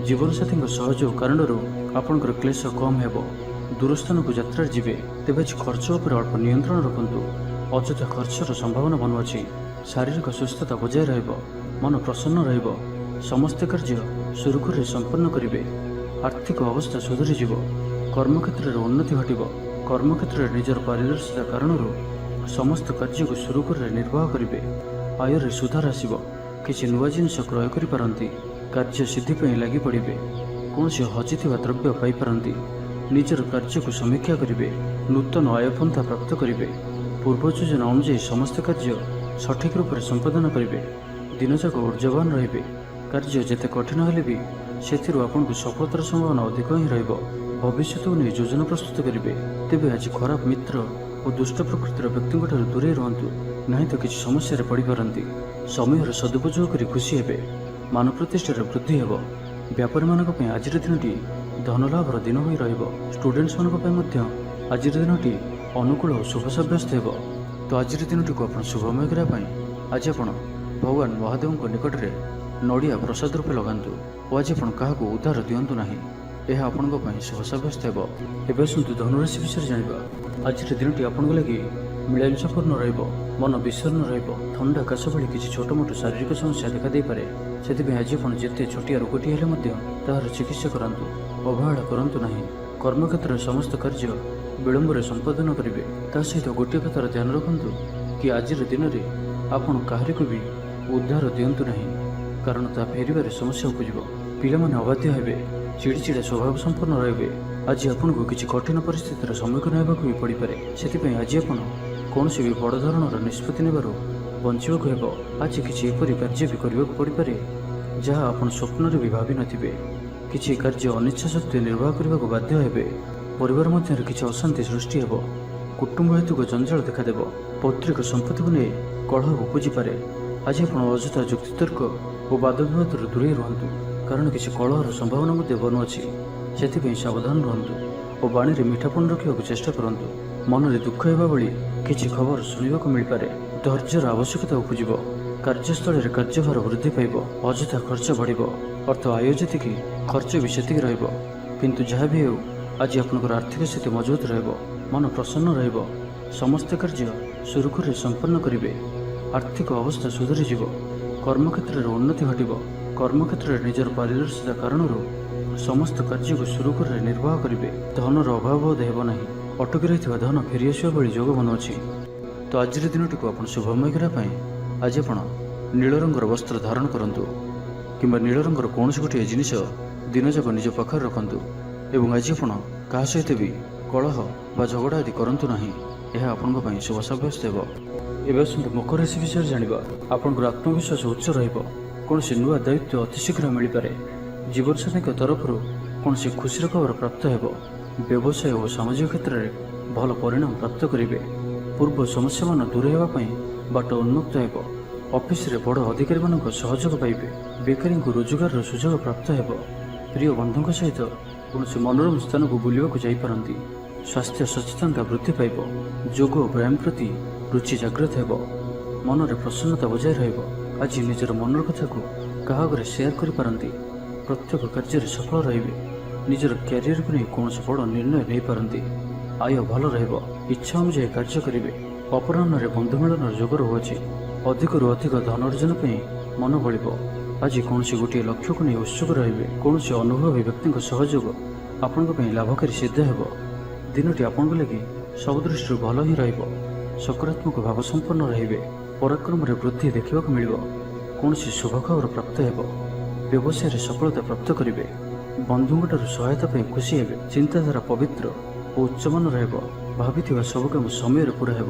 ଜୀବନସାଥୀଙ୍କ ସହଯୋଗ କାରଣରୁ ଆପଣଙ୍କର କ୍ଲେଶ କମ୍ ହେବ। ଦୂରସ୍ଥାନକୁ ଯାତ୍ରାରେ ଯିବେ, ତେବେ ଆଜି ଖର୍ଚ୍ଚ ଉପରେ ଅଳ୍ପ ନିୟନ୍ତ୍ରଣ ରଖନ୍ତୁ। ଅଯଥା ଖର୍ଚ୍ଚର ସମ୍ଭାବନା ବନୁଅଛି। ଶାରୀରିକ ସୁସ୍ଥତା ବଜାୟ ରହିବ। ମନ ପ୍ରସନ୍ନ ରହିବ। ସମସ୍ତ କାର୍ଯ୍ୟ ସୁରୁଖୁରୁରେ ସମ୍ପନ୍ନ କରିବେ। ଆର୍ଥିକ ଅବସ୍ଥା ସୁଧୁରିଯିବ। କର୍ମକ୍ଷେତ୍ରରେ ଉନ୍ନତି ଘଟିବ। କର୍ମକ୍ଷେତ୍ରରେ ନିଜର ପାରିଦର୍ଶିତା କାରଣରୁ ସମସ୍ତ କାର୍ଯ୍ୟକୁ ସୁରୁଖୁରୁରେ ନିର୍ବାହ କରିବେ। ଆୟରେ ସୁଧାର ଆସିବ। କିଛି ନୂଆ ଜିନିଷ କ୍ରୟ କରିପାରନ୍ତି। କାର୍ଯ୍ୟ ସିଦ୍ଧି ପାଇଁ ଲାଗି ପଡ଼ିବେ। କୌଣସି ହଜିଥିବା ଦ୍ରବ୍ୟ ପାଇପାରନ୍ତି। ନିଜର କାର୍ଯ୍ୟକୁ ସମୀକ୍ଷା କରିବେ। ନୂତନ ଆୟପନ୍ଥା ପ୍ରାପ୍ତ କରିବେ। ପୂର୍ବ ଯୋଜନା ଅନୁଯାୟୀ ସମସ୍ତ କାର୍ଯ୍ୟ ସଠିକ୍ ରୂପରେ ସମ୍ପାଦନ କରିବେ। ଦିନଯାକ ଉର୍ଜ୍ଜାବାନ ରହିବେ। କାର୍ଯ୍ୟ ଯେତେ କଠିନ ହେଲେ ବି ସେଥିରୁ ଆପଣଙ୍କୁ ସଫଳତାର ସମ୍ଭାବନା ଅଧିକ ହିଁ ରହିବ। ଭବିଷ୍ୟତକୁ ନେଇ ଯୋଜନା ପ୍ରସ୍ତୁତ କରିବେ। ତେବେ ଆଜି ଖରାପ ମିତ୍ର ଓ ଦୁଷ୍ଟ ପ୍ରକୃତିର ବ୍ୟକ୍ତିଙ୍କଠାରୁ ଦୂରେଇ ରୁହନ୍ତୁ, ନାହିଁ ତ କିଛି ସମସ୍ୟାରେ ପଡ଼ିପାରନ୍ତି। ସମୟର ସଦୁପଯୋଗ କରି ଖୁସି ହେବେ। ମାନ ପ୍ରତିଷ୍ଠାରେ ବୃଦ୍ଧି ହେବ। ବ୍ୟାପାରୀମାନଙ୍କ ପାଇଁ ଆଜିର ଦିନଟି ଧନଲାଭର ଦିନ ହୋଇ ରହିବ। ଷ୍ଟୁଡେଣ୍ଟସମାନଙ୍କ ପାଇଁ ମଧ୍ୟ ଆଜିର ଦିନଟି ଅନୁକୂଳ ଓ ଶୁଭ ସାବ୍ୟସ୍ତ ହେବ। ତ ଆଜିର ଦିନଟିକୁ ଆପଣ ଶୁଭମୟ କରିବା ପାଇଁ ଆଜି ଆପଣ ଭଗବାନ ମହାଦେବଙ୍କ ନିକଟରେ ନଡ଼ିଆ ପ୍ରସାଦ ରୂପେ ଲଗାନ୍ତୁ ଓ ଆଜି ଆପଣ କାହାକୁ ଉଦ୍ଧାର ଦିଅନ୍ତୁ ନାହିଁ। ଏହା ଆପଣଙ୍କ ପାଇଁ ଶୁଭ ସାବ୍ୟସ୍ତ ହେବ। ଏବେ ଆସନ୍ତୁ ଧନୁରାଶି ବିଷୟରେ ଜାଣିବା। ଆଜିର ଦିନଟି ଆପଣଙ୍କ ଲାଗି ମିଳାମିଶାପୂର୍ଣ୍ଣ ରହିବ। ମନ ବିଷର୍ଣ୍ଣ ରହିବ। ଥଣ୍ଡା କାଶ ଭଳି କିଛି ଛୋଟମୋଟ ଶାରୀରିକ ସମସ୍ୟା ଦେଖାଦେଇପାରେ। ସେଥିପାଇଁ ଆଜି ଆପଣ ଯେତେ ଛୋଟିଆ ରୋଗଟିଏ ହେଲେ ମଧ୍ୟ ତାହାର ଚିକିତ୍ସା କରାନ୍ତୁ। ଅବହେଳା କରନ୍ତୁ ନାହିଁ। କର୍ମକ୍ଷେତ୍ରରେ ସମସ୍ତ କାର୍ଯ୍ୟ ବିଳମ୍ବରେ ସମ୍ପାଦନ କରିବେ। ତା ସହିତ ଗୋଟିଏ କଥାର ଧ୍ୟାନ ରଖନ୍ତୁ କି ଆଜିର ଦିନରେ ଆପଣ କାହାରିକୁ ବି ଉଦ୍ଧାର ଦିଅନ୍ତୁ ନାହିଁ, କାରଣ ତା ଫେରିବାରେ ସମସ୍ୟା ଉପୁଜିବ। ପିଲାମାନେ ଅବାଧ୍ୟ ହେବେ। ଚିଡ଼ିଚିଡ଼ା ସ୍ୱଭାବ ସମ୍ପନ୍ନ ରହିବେ। ଆଜି ଆପଣଙ୍କୁ କିଛି କଠିନ ପରିସ୍ଥିତିର ସମ୍ମୁଖୀନ ହେବାକୁ ବି ପଡ଼ିପାରେ। ସେଥିପାଇଁ ଆଜି ଆପଣ କୌଣସି ବି ବଡ଼ ଧରଣର ନିଷ୍ପତ୍ତି ନେବାରୁ ବଞ୍ଚିବାକୁ ହେବ। ଆଜି କିଛି ଏପରି କାର୍ଯ୍ୟ ବି କରିବାକୁ ପଡ଼ିପାରେ ଯାହା ଆପଣ ସ୍ୱପ୍ନରେ ବି ଭାବିନଥିବେ। କିଛି କାର୍ଯ୍ୟ ଅନିଚ୍ଛା ସତ୍ତ୍ୱେ ନିର୍ବାହ କରିବାକୁ ବାଧ୍ୟ ହେବେ। ପରିବାର ମଧ୍ୟରେ କିଛି ଅଶାନ୍ତି ସୃଷ୍ଟି ହେବ। କୁଟୁମ୍ବ ହେତୁକ ଜଞ୍ଜାଳ ଦେଖାଦେବ। ପୈତୃକ ସମ୍ପତ୍ତିକୁ ନେଇ କଳହ ଉପୁଜିପାରେ। ଆଜି ଆପଣ ଅଯଥା ଯୁକ୍ତିତର୍କ ଓ ବାଦବିବାଦରୁ ଦୂରେଇ ରୁହନ୍ତୁ, କାରଣ କିଛି କଳହର ସମ୍ଭାବନା ମଧ୍ୟ ବନୁଅଛି। ସେଥିପାଇଁ ସାବଧାନ ରୁହନ୍ତୁ ଓ ବାଣୀରେ ମିଠାପଣ ରଖିବାକୁ ଚେଷ୍ଟା କରନ୍ତୁ। ମନରେ ଦୁଃଖ ହେବା ଭଳି କିଛି ଖବର ଶୁଣିବାକୁ ମିଳିପାରେ। ଧୈର୍ଯ୍ୟର ଆବଶ୍ୟକତା ଉପୁଜିବ। କାର୍ଯ୍ୟସ୍ଥଳରେ କାର୍ଯ୍ୟଭାର ବୃଦ୍ଧି ପାଇବ। ଅଯଥା ଖର୍ଚ୍ଚ ବଢ଼ିବ। ଅର୍ଥ ଆୟ ଯେତିକି ଖର୍ଚ୍ଚ ବି ସେତିକି ରହିବ। କିନ୍ତୁ ଯାହା ବି ହେଉ ଆଜି ଆପଣଙ୍କର ଆର୍ଥିକ ସ୍ଥିତି ମଜବୁତ ରହିବ। ମନ ପ୍ରସନ୍ନ ରହିବ। ସମସ୍ତ କାର୍ଯ୍ୟ ସୁରୁଖୁରୁରେ ସମ୍ପନ୍ନ କରିବେ। ଆର୍ଥିକ ଅବସ୍ଥା ସୁଧୁରିଯିବ। କର୍ମକ୍ଷେତ୍ରରେ ଉନ୍ନତି ଘଟିବ। କର୍ମକ୍ଷେତ୍ରରେ ନିଜର ପାରିଦର୍ଶିତା କାରଣରୁ ସମସ୍ତ କାର୍ଯ୍ୟକୁ ସୁରୁଖୁରୁରେ ନିର୍ବାହ କରିବେ। ଧନର ଅଭାବ ବୋଧ ହେବ ନାହିଁ। ଅଟକି ରହିଥିବା ଧନ ଫେରିଆସିବା ଭଳି ଯୋଗ ବନୁଅଛି। ତ ଆଜିର ଦିନଟିକୁ ଆପଣ ଶୁଭମୟ କରିବା ପାଇଁ ଆଜି ଆପଣ ନୀଳ ରଙ୍ଗର ବସ୍ତ୍ର ଧାରଣ କରନ୍ତୁ କିମ୍ବା ନୀଳ ରଙ୍ଗର କୌଣସି ଗୋଟିଏ ଜିନିଷ ଦିନଯାକ ନିଜ ପାଖରେ ରଖନ୍ତୁ। ଏବଂ ଆଜି ଆପଣ କାହା ସହିତ ବି କଳହ ବା ଝଗଡ଼ା ଆଦି କରନ୍ତୁ ନାହିଁ। ଏହା ଆପଣଙ୍କ ପାଇଁ ଶୁଭ ସାବ୍ୟସ୍ତ ହେବ। ଏବେ ଆସନ୍ତୁ ମକର ରାଶି ବିଷୟରେ ଜାଣିବା। ଆପଣଙ୍କର ଆତ୍ମବିଶ୍ୱାସ ଉଚ୍ଚ ରହିବ। କୌଣସି ନୂଆ ଦାୟିତ୍ୱ ଅତିଶୀଘ୍ର ମିଳିପାରେ। ଜୀବନସାଥୀଙ୍କ ତରଫରୁ କୌଣସି ଖୁସିର ଖବର ପ୍ରାପ୍ତ ହେବ। ବ୍ୟବସାୟ ଓ ସାମାଜିକ କ୍ଷେତ୍ରରେ ଭଲ ପରିଣାମ ପ୍ରାପ୍ତ କରିବେ। ପୂର୍ବ ସମସ୍ୟାମାନ ଦୂର ହେବା ପାଇଁ ବାଟ ଉନ୍ମୁକ୍ତ ହେବ। ଅଫିସରେ ବଡ଼ ଅଧିକାରୀମାନଙ୍କ ସହଯୋଗ ପାଇବେ। ବେକାରୀଙ୍କୁ ରୋଜଗାରର ସୁଯୋଗ ପ୍ରାପ୍ତ ହେବ। ପ୍ରିୟ ବନ୍ଧୁଙ୍କ ସହିତ କୌଣସି ମନୋରମ ସ୍ଥାନକୁ ବୁଲିବାକୁ ଯାଇପାରନ୍ତି। ସ୍ୱାସ୍ଥ୍ୟ ସଚେତନତା ବୃଦ୍ଧି ପାଇବ। ଯୋଗ ଓ ବ୍ୟାୟାମ ପ୍ରତି ରୁଚି ଜାଗ୍ରତ ହେବ। ମନରେ ପ୍ରସନ୍ନତା ବଜାୟ ରହିବ। ଆଜି ନିଜର ମନର କଥାକୁ କାହା ଆଗରେ ସେୟାର କରିପାରନ୍ତି। ପ୍ରତ୍ୟେକ କାର୍ଯ୍ୟରେ ସଫଳ ରହିବେ। ନିଜର କ୍ୟାରିୟରକୁ ନେଇ କୌଣସି ବଡ଼ ନିର୍ଣ୍ଣୟ ନେଇପାରନ୍ତି। ଆୟ ଭଲ ରହିବ। ଇଚ୍ଛା ଅନୁଯାୟୀ କାର୍ଯ୍ୟ କରିବେ। ଅପରାହ୍ନରେ ବନ୍ଧୁ ମିଳନର ଯୋଗ ରହୁଅଛି। ଅଧିକରୁ ଅଧିକ ଧନ ଅର୍ଜନ ପାଇଁ ମନ ବଳିବ। ଆଜି କୌଣସି ଗୋଟିଏ ଲକ୍ଷ୍ୟକୁ ନେଇ ଉତ୍ସୁକ ରହିବେ। କୌଣସି ଅନୁଭବୀ ବ୍ୟକ୍ତିଙ୍କ ସହଯୋଗ ଆପଣଙ୍କ ପାଇଁ ଲାଭକାରୀ ସିଦ୍ଧ ହେବ। ଦିନଟି ଆପଣଙ୍କ ଲାଗି ସବୁ ଦୃଷ୍ଟିରୁ ଭଲ ହିଁ ରହିବ। ସକାରାତ୍ମକ ଭାବ ସମ୍ପନ୍ନ ରହିବେ। ପରାକ୍ରମରେ ବୃଦ୍ଧି ଦେଖିବାକୁ ମିଳିବ। କୌଣସି ଶୁଭ ଖବର ପ୍ରାପ୍ତ ହେବ। ବ୍ୟବସାୟରେ ସଫଳତା ପ୍ରାପ୍ତ କରିବେ। ବନ୍ଧୁଙ୍କଠାରୁ ସହାୟତା ପାଇଁ ଖୁସି ହେବେ। ଚିନ୍ତାଧାରା ପବିତ୍ର ଓ ଉଚ୍ଚମାନ ରହିବ। ଭାବିଥିବା ସବୁ କାମ ସମୟରେ ପୁରା ହେବ।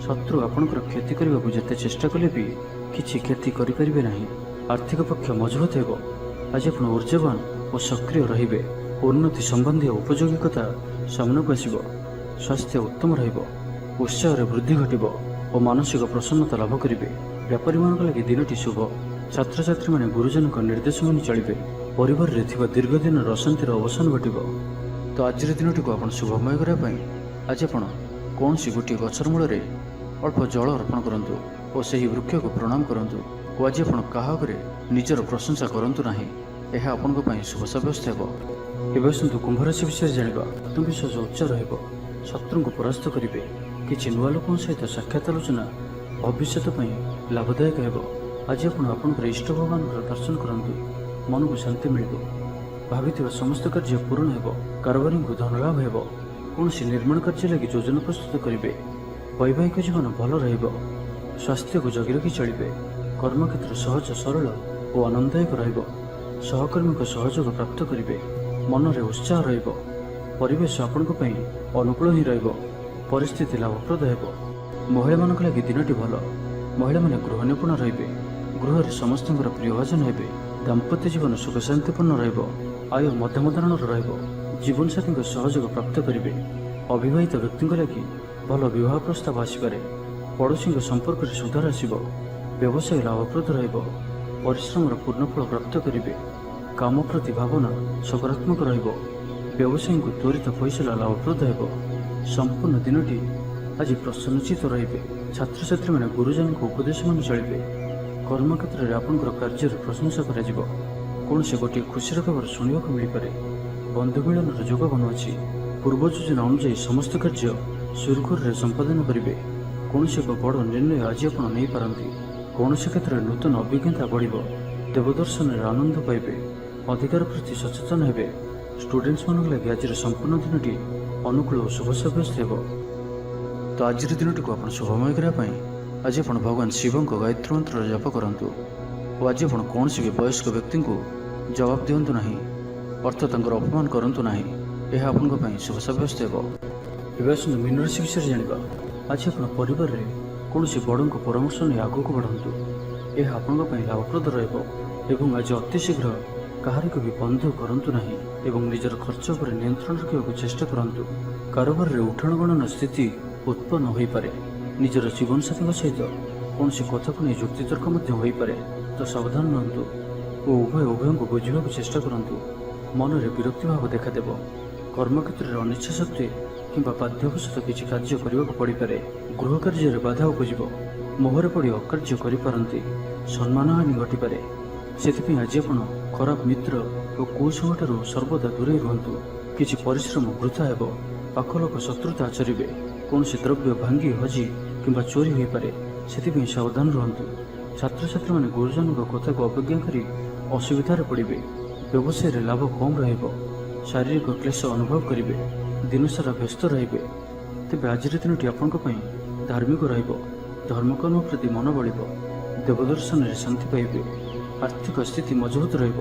ଶତ୍ରୁ ଆପଣଙ୍କର କ୍ଷତି କରିବାକୁ ଯେତେ ଚେଷ୍ଟା କଲେ ବି କିଛି କ୍ଷତି କରିପାରିବେ ନାହିଁ। ଆର୍ଥିକ ପକ୍ଷ ମଜବୁତ ହେବ। ଆଜି ଆପଣ ଉର୍ଜ୍ଜାବାନ ଓ ସକ୍ରିୟ ରହିବେ। ଉନ୍ନତି ସମ୍ବନ୍ଧୀୟ ଉପଯୋଗିକତା ସାମ୍ନାକୁ ଆସିବ। ସ୍ୱାସ୍ଥ୍ୟ ଉତ୍ତମ ରହିବ। ଉତ୍ସାହରେ ବୃଦ୍ଧି ଘଟିବ ଓ ମାନସିକ ପ୍ରସନ୍ନତା ଲାଭ କରିବେ। ବେପାରୀମାନଙ୍କ ଲାଗି ଦିନଟି ଶୁଭ। ଛାତ୍ରଛାତ୍ରୀମାନେ ଗୁରୁଜନଙ୍କ ନିର୍ଦ୍ଦେଶ ମାନି ଚଳିବେ। ପରିବାରରେ ଥିବା ଦୀର୍ଘଦିନର ଅଶାନ୍ତିର ଅବସାନ ଘଟିବ। ତ ଆଜିର ଦିନଟିକୁ ଆପଣ ଶୁଭମୟ କରିବା ପାଇଁ ଆଜି ଆପଣ କୌଣସି ଗୋଟିଏ ଗଛର ମୂଳରେ ଅଳ୍ପ ଜଳ ଅର୍ପଣ କରନ୍ତୁ ଓ ସେହି ବୃକ୍ଷକୁ ପ୍ରଣାମ କରନ୍ତୁ। ଓ ଆଜି ଆପଣ କାହା ଆଗରେ ନିଜର ପ୍ରଶଂସା କରନ୍ତୁ ନାହିଁ, ଏହା ଆପଣଙ୍କ ପାଇଁ ଶୁଭ ସାବ୍ୟସ୍ତ ହେବ। ଏବେ ଆସନ୍ତୁ କୁମ୍ଭ ରାଶି ବିଷୟରେ ଜାଣିବା। ଆତ୍ମବିଶ୍ୱାସ ଉଚ୍ଚ ରହିବ, ଶତ୍ରୁଙ୍କୁ ପରାସ୍ତ କରିବେ। କିଛି ନୂଆ ଲୋକଙ୍କ ସହିତ ସାକ୍ଷାତ ଆଲୋଚନା ଭବିଷ୍ୟତ ପାଇଁ ଲାଭଦାୟକ ହେବ। ଆଜି ଆପଣ ଆପଣଙ୍କର ଇଷ୍ଟ ଭଗବାନଙ୍କର ଦର୍ଶନ କରନ୍ତୁ, ମନକୁ ଶାନ୍ତି ମିଳିବ। ଭାବିଥିବା ସମସ୍ତ କାର୍ଯ୍ୟ ପୂରଣ ହେବ। କାରବାରୀଙ୍କୁ ଧନଲାଭ ହେବ। କୌଣସି ନିର୍ମାଣ କାର୍ଯ୍ୟ ଲାଗି ଯୋଜନା ପ୍ରସ୍ତୁତ କରିବେ। ବୈବାହିକ ଜୀବନ ଭଲ ରହିବ। ସ୍ୱାସ୍ଥ୍ୟକୁ ଜଗି ରଖି ଚଳିବେ। କର୍ମକ୍ଷେତ୍ର ସହଜ ସରଳ ଓ ଆନନ୍ଦଦାୟକ ରହିବ। ସହକର୍ମୀଙ୍କ ସହଯୋଗ ପ୍ରାପ୍ତ କରିବେ। ମନରେ ଉତ୍ସାହ ରହିବ। ପରିବେଶ ଆପଣଙ୍କ ପାଇଁ ଅନୁକୂଳ ହିଁ ରହିବ। ପରିସ୍ଥିତି ଲାଭପ୍ରଦ ହେବ। ମହିଳାମାନଙ୍କ ଲାଗି ଦିନଟି ଭଲ। ମହିଳାମାନେ ଗୃହ ନିପୁଣ ରହିବେ। ଗୃହରେ ସମସ୍ତଙ୍କର ପ୍ରିୟଭାଜନ ହେବେ। ଦାମ୍ପତ୍ୟ ଜୀବନ ସୁଖ ଶାନ୍ତିପୂର୍ଣ୍ଣ ରହିବ। ଆୟ ମଧ୍ୟମ ଧରଣର ରହିବ। ଜୀବନସାଥୀଙ୍କ ସହଯୋଗ ପ୍ରାପ୍ତ କରିବେ। ଅବିବାହିତ ବ୍ୟକ୍ତିଙ୍କ ଲାଗି ଭଲ ବିବାହ ପ୍ରସ୍ତାବ ଆସିପାରେ। ପଡ଼ୋଶୀଙ୍କ ସମ୍ପର୍କରେ ସୁଧାର ଆସିବ। ବ୍ୟବସାୟ ଲାଭପ୍ରଦ ରହିବ। ପରିଶ୍ରମର ପୂର୍ଣ୍ଣଫଳ ପ୍ରାପ୍ତ କରିବେ। କାମ ପ୍ରତି ଭାବନା ସକାରାତ୍ମକ ରହିବ। ବ୍ୟବସାୟୀଙ୍କୁ ତ୍ୱରିତ ଫଇସଲା ଲାଭପ୍ରଦ ହେବ। ସମ୍ପୂର୍ଣ୍ଣ ଦିନଟି ଆଜି ପ୍ରସନ୍ନଚିତ ରହିବେ। ଛାତ୍ରଛାତ୍ରୀମାନେ ଗୁରୁଜନଙ୍କ ଉପଦେଶ ମାନି ଚଳିବେ। କର୍ମକ୍ଷେତ୍ରରେ ଆପଣଙ୍କର କାର୍ଯ୍ୟର ପ୍ରଶଂସା କରାଯିବ। କୌଣସି ଗୋଟିଏ ଖୁସିର ଖବର ଶୁଣିବାକୁ ମିଳିପାରେ। ବନ୍ଧୁ ମିଳନର ଯୋଗ ବନୁଅଛି। ପୂର୍ବ ଯୋଜନା ଅନୁଯାୟୀ ସମସ୍ତ କାର୍ଯ୍ୟ ସୁରୁଖୁରୁରେ ସମ୍ପାଦନ କରିବେ। କୌଣସି ଏକ ବଡ଼ ନିର୍ଣ୍ଣୟ ଆଜି ଆପଣ ନେଇପାରନ୍ତି। କୌଣସି କ୍ଷେତ୍ରରେ ନୂତନ ଅଭିଜ୍ଞତା ବଢ଼ିବ। ଦେବଦର୍ଶନରେ ଆନନ୍ଦ ପାଇବେ। ଅଧିକାର ପ୍ରତି ସଚେତନ ହେବେ। ଷ୍ଟୁଡେଣ୍ଟମାନଙ୍କ ଲାଗି ଆଜିର ସମ୍ପୂର୍ଣ୍ଣ ଦିନଟି ଅନୁକୂଳ ଓ ଶୁଭ ସାବ୍ୟସ୍ତ ହେବ। ତ ଆଜିର ଦିନଟିକୁ ଆପଣ ଶୁଭମୟ କରିବା ପାଇଁ ଆଜି ଆପଣ ଭଗବାନ ଶିବଙ୍କ ଗାୟତ୍ରୀ ମନ୍ତ୍ରର ଜପ କରନ୍ତୁ। ଓ ଆଜି ଆପଣ କୌଣସି ବି ବୟସ୍କ ବ୍ୟକ୍ତିଙ୍କୁ ଜବାବ ଦିଅନ୍ତୁ ନାହିଁ, ଅର୍ଥ ତାଙ୍କର ଅପମାନ କରନ୍ତୁ ନାହିଁ। ଏହା ଆପଣଙ୍କ ପାଇଁ ଶୁଭ ସାବ୍ୟସ୍ତ ହେବ। ଏବେ ଆସନ୍ତୁ ମୀନ ରାଶି ବିଷୟରେ ଜାଣିବା। ଆଜି ଆପଣ ପରିବାରରେ କୌଣସି ବଡ଼ଙ୍କ ପରାମର୍ଶ ନେଇ ଆଗକୁ ବଢ଼ନ୍ତୁ। ଏହା ଆପଣଙ୍କ ପାଇଁ ଲାଭପ୍ରଦ ରହିବ। ଏବଂ ଆଜି ଅତି ଶୀଘ୍ର କାହାରିକୁ ବି ବନ୍ଧୁ କରନ୍ତୁ ନାହିଁ ଏବଂ ନିଜର ଖର୍ଚ୍ଚ ଉପରେ ନିୟନ୍ତ୍ରଣ ରଖିବାକୁ ଚେଷ୍ଟା କରନ୍ତୁ। କାରବାରରେ ଉଠାଣ ଗଣନା ସ୍ଥିତି ଉତ୍ପନ୍ନ ହୋଇପାରେ। ନିଜର ଜୀବନସାଥୀଙ୍କ ସହିତ କୌଣସି କଥାକୁ ନେଇ ଯୁକ୍ତିତର୍କ ମଧ୍ୟ ହୋଇପାରେ, ତ ସାବଧାନ ରୁହନ୍ତୁ ଓ ଉଭୟଙ୍କୁ ବୁଝିବାକୁ ଚେଷ୍ଟା କରନ୍ତୁ। ମନରେ ବିରକ୍ତି ଭାବ ଦେଖାଦେବ। କର୍ମକ୍ଷେତ୍ରରେ ଅନିଚ୍ଛା ସତ୍ତ୍ୱେ କିମ୍ବା ବାଧ୍ୟବଶତଃ କିଛି କାର୍ଯ୍ୟ କରିବାକୁ ପଡ଼ିପାରେ। ଗୃହ କାର୍ଯ୍ୟରେ ବାଧା ଉପୁଜିବ। ମୋହରେ ପଡ଼ି ଅକାର୍ଯ୍ୟ କରିପାରନ୍ତି। ସମ୍ମାନହାନି ଘଟିପାରେ। ସେଥିପାଇଁ ଆଜି ଆପଣ ଖରାପ ମିତ୍ର ଓ କୁସଙ୍ଗଠାରୁ ସର୍ବଦା ଦୂରେଇ ରୁହନ୍ତୁ। କିଛି ପରିଶ୍ରମ ବୃଥା ହେବ। ପାଖ ଲୋକ ଶତ୍ରୁତା ଆଚରିବେ। କୌଣସି ଦ୍ରବ୍ୟ ଭାଙ୍ଗି ହଜି କିମ୍ବା ଚୋରି ହୋଇପାରେ, ସେଥିପାଇଁ ସାବଧାନ ରୁହନ୍ତୁ। ଛାତ୍ରଛାତ୍ରୀମାନେ ଗୁରୁଜନଙ୍କ କଥାକୁ ଅବଜ୍ଞା କରି ଅସୁବିଧାରେ ପଡ଼ିବେ। ବ୍ୟବସାୟରେ ଲାଭ କମ୍ ରହିବ। ଶାରୀରିକ କ୍ଲେଶ ଅନୁଭବ କରିବେ। ଦିନସାରା ବ୍ୟସ୍ତ ରହିବେ। ତେବେ ଆଜିର ଦିନଟି ଆପଣଙ୍କ ପାଇଁ ଧାର୍ମିକ ରହିବ। ଧର୍ମକର୍ମ ପ୍ରତି ମନ ବଳିବ। ଦେବଦର୍ଶନରେ ଶାନ୍ତି ପାଇବେ। ଆର୍ଥିକ ସ୍ଥିତି ମଜବୁତ ରହିବ।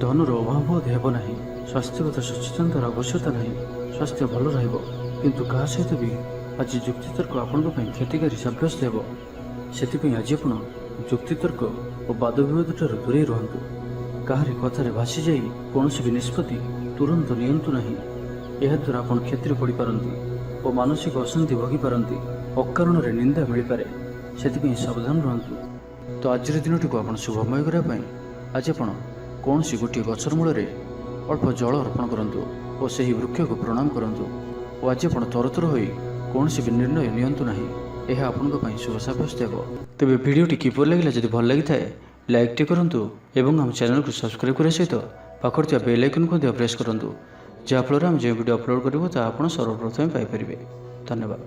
ଧନର ଅଭାବ ବୋଧ ହେବ ନାହିଁ। ସ୍ୱାସ୍ଥ୍ୟଗତ ସଚେତନତାର ଆବଶ୍ୟକତା ନାହିଁ। ସ୍ୱାସ୍ଥ୍ୟ ଭଲ ରହିବ, କିନ୍ତୁ କାହା ସହିତ ବି ଆଜି ଯୁକ୍ତିତର୍କ ଆପଣଙ୍କ ପାଇଁ କ୍ଷତିକାରୀ ସାବ୍ୟସ୍ତ ହେବ। ସେଥିପାଇଁ ଆଜି ଆପଣ ଯୁକ୍ତିତର୍କ ଓ ବାଦବିବାଦ ଠାରୁ ଦୂରେଇ ରୁହନ୍ତୁ। କାହାରି କଥାରେ ଭାସି ଯାଇ କୌଣସି ବି ନିଷ୍ପତ୍ତି ତୁରନ୍ତ ନିଅନ୍ତୁ ନାହିଁ। ଏହାଦ୍ୱାରା ଆପଣ କ୍ଷତିରେ ପଡ଼ିପାରନ୍ତି ଓ ମାନସିକ ଅଶାନ୍ତି ଭୋଗିପାରନ୍ତି। ଅକାରଣରେ ନିନ୍ଦା ମିଳିପାରେ, ସେଥିପାଇଁ ସାବଧାନ ରୁହନ୍ତୁ। ତ ଆଜିର ଦିନଟିକୁ ଆପଣ ଶୁଭମୟ କରିବା ପାଇଁ ଆଜି ଆପଣ କୌଣସି ଗୋଟିଏ ଗଛର ମୂଳରେ ଅଳ୍ପ ଜଳ ଅର୍ପଣ କରନ୍ତୁ ଓ ସେହି ବୃକ୍ଷକୁ ପ୍ରଣାମ କରନ୍ତୁ। ଓ ଆଜି ଆପଣ ତରତର ହୋଇ କୌଣସି ବି ନିର୍ଣ୍ଣୟ ନିଅନ୍ତୁ ନାହିଁ, ଏହା ଆପଣଙ୍କ ପାଇଁ ଶୁଭ ସାବ୍ୟସ୍ତ ହେବ। ତେବେ ଭିଡ଼ିଓଟି କିପରି ଲାଗିଲା? ଯଦି ଭଲ ଲାଗିଥାଏ ଲାଇକ୍ଟି କରନ୍ତୁ ଏବଂ ଆମ ଚ୍ୟାନେଲକୁ ସବସ୍କ୍ରାଇବ୍ କରିବା ସହିତ ପାଖରେ ଥିବା ବେଲ୍ ଆଇକନ୍କୁ ମଧ୍ୟ ପ୍ରେସ୍ କରନ୍ତୁ, ଯାହାଫଳରେ ଆମେ ଯେଉଁ ଭିଡ଼ିଓ ଅପଲୋଡ଼ କରିବୁ ତାହା ଆପଣ ସର୍ବପ୍ରଥମେ ପାଇପାରିବେ। ଧନ୍ୟବାଦ।